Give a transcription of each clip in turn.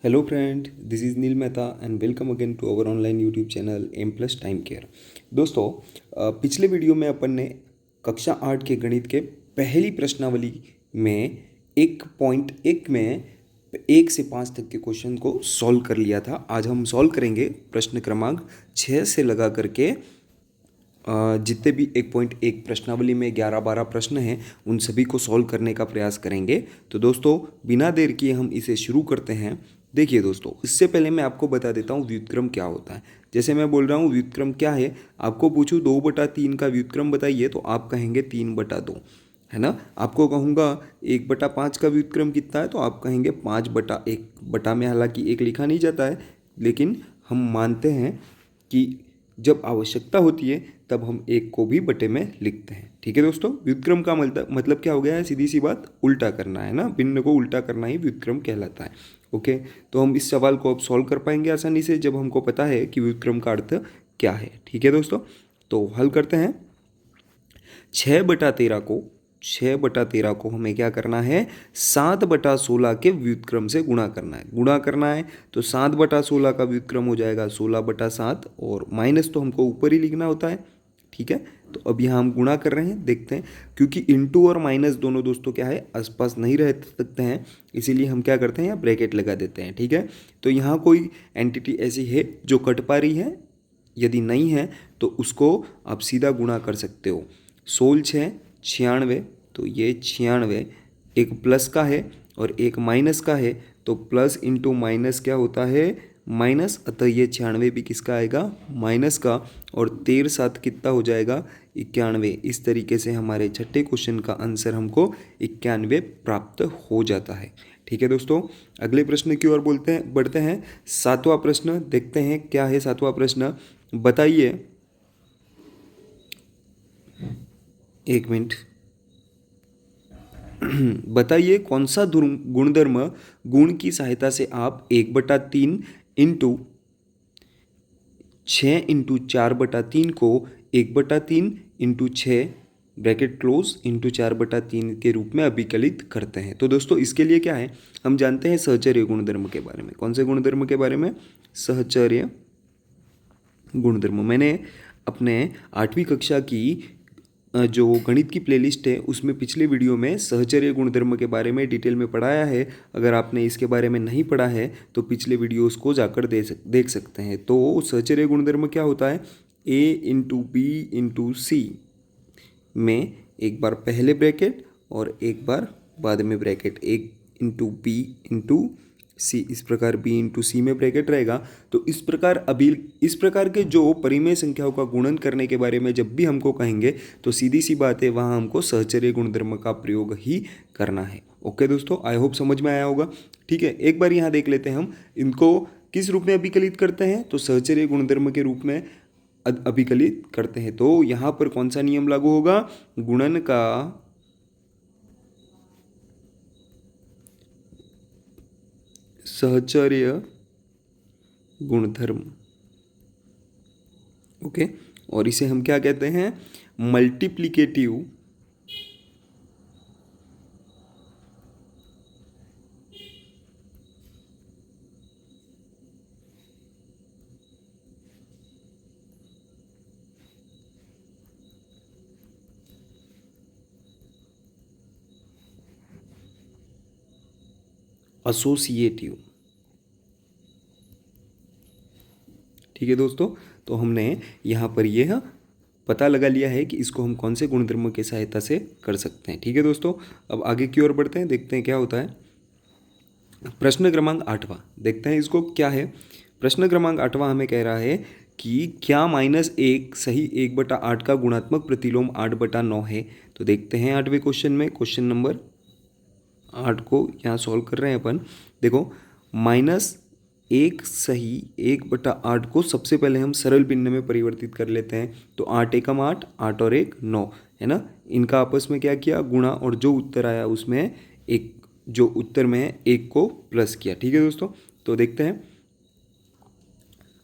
Hello friend, this is Neel Mehta and welcome again to our online YouTube channel M plus time care. दोस्तों, पिछले video में अपन ने कक्षा 8 के गणित के पहली प्रश्नावली में 1.1 में 1 से 5 तक के क्वेश्चन को सॉल्व कर लिया था। आज हम सॉल्व करेंगे प्रश्न क्रमांक 6 से लगा करके जितने भी 1.1 प्रश्नावली में 11-12 प्रश्न हैं उन सभी को सॉल्व करने का प्रयास करेंगे। तो दोस्तों, बिना देर किए हम इसे शुरू करते हैं। देखिए दोस्तों, इससे पहले मैं आपको बता देता हूँ व्युत्क्रम क्या होता है। जैसे मैं बोल रहा हूँ व्युत्क्रम क्या है, आपको पूछूँ 2/3 का व्युत्क्रम बताइए तो आप कहेंगे 3/2, है ना। आपको कहूँगा 1/5 का व्युत्क्रम कितना है तो आप कहेंगे 5/1। बटा में हालांकि एक लिखा नहीं जाता है, लेकिन हम मानते हैं कि जब आवश्यकता होती है तब हम एक को भी बटे में लिखते हैं। ठीक है दोस्तों, व्युत्क्रम का मतलब क्या हो गया है, सीधी सी बात, उल्टा करना है ना। भिन्न को उल्टा करना ही व्युत्क्रम कहलाता है। ओके, तो हम इस सवाल को अब सॉल्व कर पाएंगे आसानी से जब हमको पता है कि व्युत्क्रम का अर्थ क्या है। ठीक है दोस्तों, तो हल करते हैं। 6/13 को हमें क्या करना है, 7/16 के व्युत्क्रम से गुणा करना है। गुणा करना है तो 7/16 का व्युत्क्रम हो जाएगा 16/7, और माइनस तो हमको ऊपर ही लिखना होता है। ठीक है, तो अब यहाँ हम गुणा कर रहे हैं, देखते हैं। क्योंकि इंटू और माइनस दोनों दोस्तों क्या है, आसपास नहीं रह सकते हैं, इसीलिए हम क्या करते हैं, यहाँ ब्रैकेट लगा देते हैं। ठीक है, तो यहाँ कोई एंटिटी ऐसी है जो कट पा रही है, यदि नहीं है तो उसको आप सीधा गुणा कर सकते हो। 16 96, तो ये 96 एक प्लस का है और एक माइनस का है, तो प्लस इंटू माइनस क्या होता है, माइनस, अतः ये 96 भी किसका आएगा, माइनस का। और 13×7 कितना हो जाएगा, 91। इस तरीके से हमारे छठे क्वेश्चन का आंसर हमको 91 प्राप्त हो जाता है। ठीक है दोस्तों, अगले प्रश्न की ओर बढ़ते हैं। 7वां प्रश्न देखते हैं क्या है। 7वां प्रश्न, बताइए, एक मिनट, बताइए कौन सा गुणधर्म गुण की सहायता से आप 1/3 इंटू 6 × 4/3 को 1/3 इंटू 6 ब्रैकेट क्लोज इंटू 4/3 के रूप में अभिकलित करते हैं। तो दोस्तों, इसके लिए क्या है, हम जानते हैं सहचर्य गुणधर्म के बारे में। कौन से गुणधर्म के बारे में, सहचर्य गुणधर्म। मैंने अपने 8वीं कक्षा की जो गणित की प्लेलिस्ट है उसमें पिछले वीडियो में सहचर्य गुणधर्म के बारे में डिटेल में पढ़ाया है। अगर आपने इसके बारे में नहीं पढ़ा है तो पिछले वीडियोस को जाकर देख सकते हैं। तो सहचर्य गुणधर्म क्या होता है, A × B × C में एक बार पहले ब्रैकेट और एक बार बाद में ब्रैकेट, A × B × C, इस प्रकार B × C में ब्रैकेट रहेगा। तो इस प्रकार के जो परिमेय संख्याओं का गुणन करने के बारे में जब भी हमको कहेंगे तो सीधी सी बात है, वहाँ हमको सहचर्य गुणधर्म का प्रयोग ही करना है। ओके दोस्तों, आई होप समझ में आया होगा। ठीक है, एक बार यहाँ देख लेते हैं हम इनको किस रूप में अभिकलित करते हैं, तो सहचर्य गुणधर्म के रूप में अभिकलित करते हैं। तो यहाँ पर कौन सा नियम लागू होगा, गुणन का सहचर्य गुणधर्म। ओके, और इसे हम क्या कहते हैं, मल्टीप्लिकेटिव एसोसिएटिव। ठीक है दोस्तों, तो हमने यहाँ पर यह पता लगा लिया है कि इसको हम कौन से गुणधर्म की सहायता से कर सकते हैं। ठीक है दोस्तों, अब आगे की ओर बढ़ते हैं, देखते हैं क्या होता है। प्रश्न क्रमांक 8वां देखते हैं, इसको क्या है। प्रश्न क्रमांक 8वां हमें कह रहा है कि क्या -1 सही 1/8 का गुणात्मक प्रतिलोम 8/9 है। तो देखते हैं 8वें क्वेश्चन में, क्वेश्चन नंबर 8 को यहाँ सॉल्व कर रहे हैं अपन। देखो, -1 सही 1/8 को सबसे पहले हम सरल भिन्न में परिवर्तित कर लेते हैं। तो 8 एकम 8, 8 और 1 9, है ना। इनका आपस में क्या किया, गुणा, और जो उत्तर आया उसमें एक, जो उत्तर में है, 1 को प्लस किया। ठीक है दोस्तों, तो देखते हैं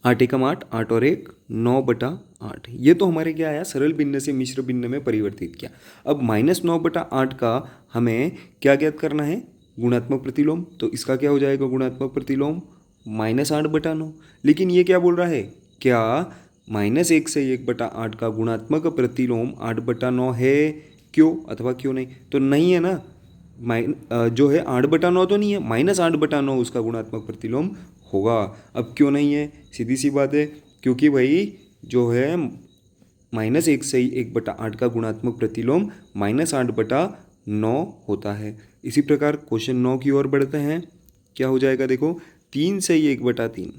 8 एकम 8, 8 और 1 9/8। ये तो हमारे क्या आया, सरल भिन्न से मिश्र भिन्न में परिवर्तित किया। अब -9/8 का हमें क्या ज्ञात करना है, गुणात्मक प्रतिलोम, तो इसका क्या हो जाएगा गुणात्मक प्रतिलोम -8/9। लेकिन ये क्या बोल रहा है, क्या -1 से 1/8 का गुणात्मक प्रतिलोम 8/9 है, क्यों अथवा क्यों नहीं, तो नहीं है ना। जो है 8/9 तो नहीं है, -8/9 उसका गुणात्मक प्रतिलोम होगा। अब क्यों नहीं है, सीधी सी बात है, क्योंकि भाई जो है -1 से 1/8 का गुणात्मक प्रतिलोम -8/9 होता है। इसी प्रकार क्वेश्चन 9 की ओर बढ़ते हैं। क्या हो जाएगा देखो, 3 से 1/3,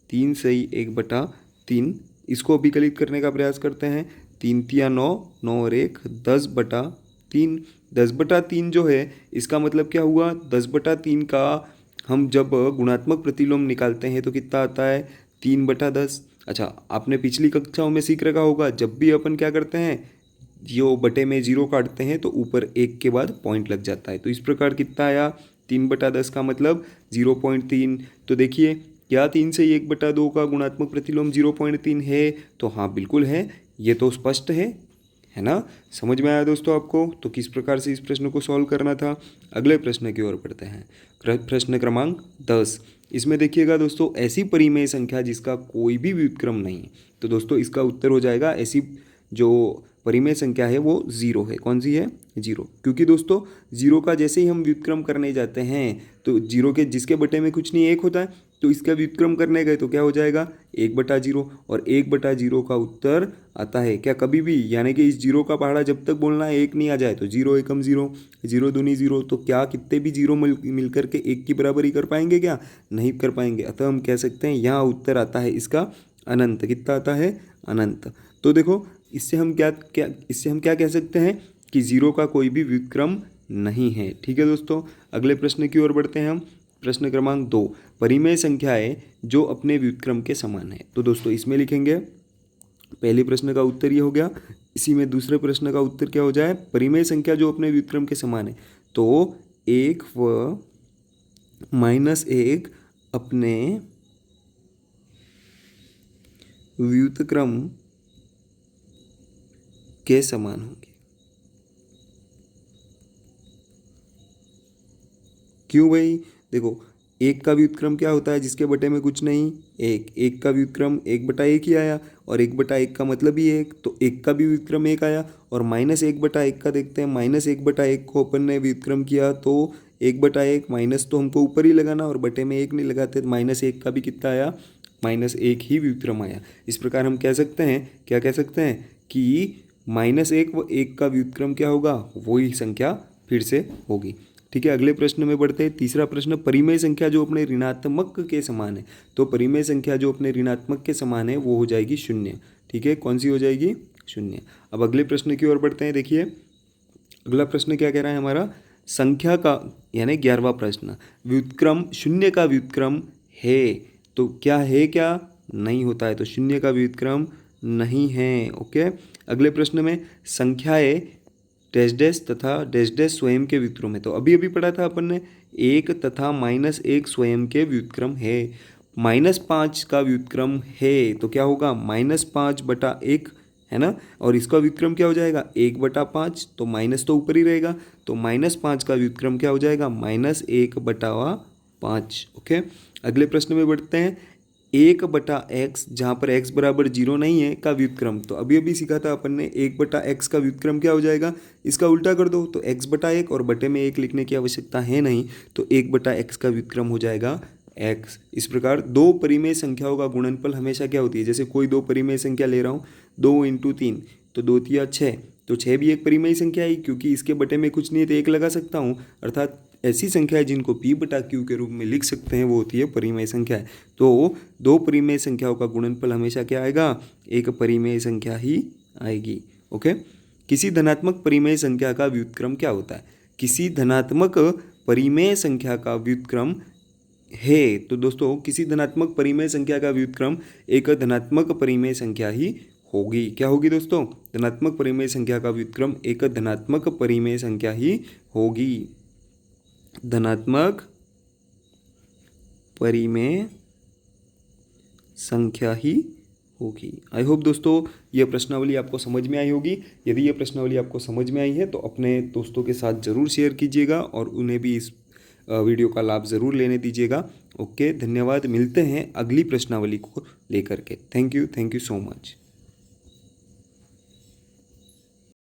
3 से 1/3 इसको अभिकलित करने का प्रयास करते हैं। 3 तिया 9, 9 और 1 10/3, 10/3 जो है इसका मतलब क्या हुआ, 10/3 का हम जब गुणात्मक प्रतिलोम निकालते हैं तो कितना आता है, 3/10। अच्छा, आपने पिछली कक्षाओं में सीख रखा होगा, जब भी अपन क्या करते हैं, जो बटे में जीरो काटते हैं तो ऊपर एक के बाद पॉइंट लग जाता है। तो इस प्रकार कितना आया, 3/10 का मतलब 0.3। तो देखिए क्या 3 से 1/2 का गुणात्मक प्रतिलोम 0.3 है, तो हाँ बिल्कुल है, ये तो स्पष्ट है ना। समझ में आया दोस्तों आपको, तो किस प्रकार से इस प्रश्न को सॉल्व करना था। अगले प्रश्न की ओर बढ़ते हैं। प्रश्न क्रमांक 10, इसमें देखिएगा दोस्तों, ऐसी परिमेय संख्या जिसका कोई भी व्युत्क्रम नहीं है। तो दोस्तों इसका उत्तर हो जाएगा, ऐसी जो परिमेय संख्या है वो जीरो है। कौन सी है, जीरो, क्योंकि दोस्तों जीरो का जैसे ही हम व्युत्क्रम करने जाते हैं तो जीरो के जिसके बटे में कुछ नहीं एक होता है, तो इसका व्युत्क्रम करने गए तो क्या हो जाएगा 1/0, और 1/0 का उत्तर आता है क्या, कभी भी, यानी कि इस जीरो का पहाड़ा जब तक बोलना है एक नहीं आ जाए, तो 0 एकम 0, 0 दूनी 0, तो क्या कितने भी जीरो मिल करके एक की बराबरी कर पाएंगे, क्या नहीं कर पाएंगे। अतः हम कह सकते हैं यहाँ उत्तर आता है इसका अनंत। कितना आता है, अनंत। तो देखो इससे हम क्या कह सकते हैं कि जीरो का कोई भी व्युत्क्रम नहीं है। ठीक है दोस्तों, अगले प्रश्न की ओर बढ़ते हैं हम। प्रश्न क्रमांक 2, परिमेय संख्याएं जो अपने व्युत्क्रम के समान है। तो दोस्तों इसमें लिखेंगे, पहले प्रश्न का उत्तर ये हो गया, इसी में दूसरे प्रश्न का उत्तर क्या हो जाए, परिमेय संख्या जो अपने व्युत्क्रम के समान है। तो 1 व -1 अपने व्युत्क्रम के समान होंगे। क्यों भाई, देखो एक का व्युत्क्रम क्या होता है, जिसके बटे में कुछ नहीं, एक का व्युत्क्रम 1/1 ही आया, और 1/1 का मतलब ही एक, तो एक का भी व्युत्क्रम एक आया। और -1/1 का देखते हैं, -1/1 को अपन ने व्युत्क्रम किया तो 1/1, माइनस तो हमको ऊपर ही लगाना और बटे में एक नहीं लगाते, तो -1 का भी कितना आया, -1 ही व्युत्क्रम आया। इस प्रकार हम कह सकते हैं, क्या कह सकते हैं कि -1 व 1 का व्युत्क्रम क्या होगा, वही संख्या फिर से होगी। ठीक है, अगले प्रश्न में बढ़ते हैं। तीसरा प्रश्न, परिमेय संख्या जो अपने ऋणात्मक के समान है। तो परिमेय संख्या जो अपने ऋणात्मक के समान है वो हो जाएगी 0। ठीक है, कौन सी हो जाएगी, 0। अब अगले प्रश्न की ओर बढ़ते हैं। देखिए अगला प्रश्न क्या कह रहा है हमारा, संख्या का यानी 11वां प्रश्न, व्युत्क्रम 0 का व्युत्क्रम है, तो क्या है, क्या नहीं होता है, तो 0 का व्युत्क्रम नहीं है। ओके, अगले प्रश्न में संख्याएं डैश डैश तथा डैश डैश स्वयं के व्युत्क्रम है। तो अभी अभी पढ़ा था अपन ने, 1 तथा -1 स्वयं के व्युत्क्रम है। -5 का व्युत्क्रम है तो क्या होगा, -5/1 है ना, और इसका व्युत्क्रम क्या हो जाएगा 1/5, तो माइनस तो ऊपर ही रहेगा, तो -5 का व्युत्क्रम क्या हो जाएगा, -1/5। ओके, अगले प्रश्न में बढ़ते हैं। 1/x जहाँ पर x बराबर 0 नहीं है का व्युत्क्रम, तो अभी अभी सीखा था अपन ने, 1/x का व्युत्क्रम क्या हो जाएगा, इसका उल्टा कर दो, तो x/1 और बटे में 1 लिखने की आवश्यकता है नहीं, तो 1/x का व्युत्क्रम हो जाएगा x। इस प्रकार दो परिमेय संख्याओं का गुणनफल हमेशा क्या होती है, जैसे कोई दो परिमेय संख्या ले रहा हूँ, 2 × 3, तो 2 तिया 6, तो 6 भी एक परिमेय संख्या है, क्योंकि इसके बटे में कुछ नहीं है तो 1 लगा सकता हूँ, अर्थात ऐसी संख्या है जिनको P/Q के रूप में लिख सकते हैं, वो होती है परिमेय संख्या। तो दो परिमेय संख्याओं का गुणनफल हमेशा क्या आएगा, एक परिमेय संख्या ही आएगी। ओके, किसी धनात्मक परिमेय संख्या का व्युत्क्रम क्या होता है, किसी धनात्मक परिमेय संख्या का व्युत्क्रम है, तो दोस्तों किसी धनात्मक परिमेय संख्या का व्युत्क्रम एक धनात्मक परिमेय संख्या ही होगी। क्या होगी दोस्तों, धनात्मक परिमेय संख्या का व्युत्क्रम एक धनात्मक परिमेय संख्या ही होगी, धनात्मक परिमेय संख्या ही होगी। आई होप दोस्तों ये प्रश्नावली आपको समझ में आई होगी। यदि ये प्रश्नावली आपको समझ में आई है तो अपने दोस्तों के साथ ज़रूर शेयर कीजिएगा और उन्हें भी इस वीडियो का लाभ ज़रूर लेने दीजिएगा। ओके, धन्यवाद। मिलते हैं अगली प्रश्नावली को लेकर के। Thank you so much.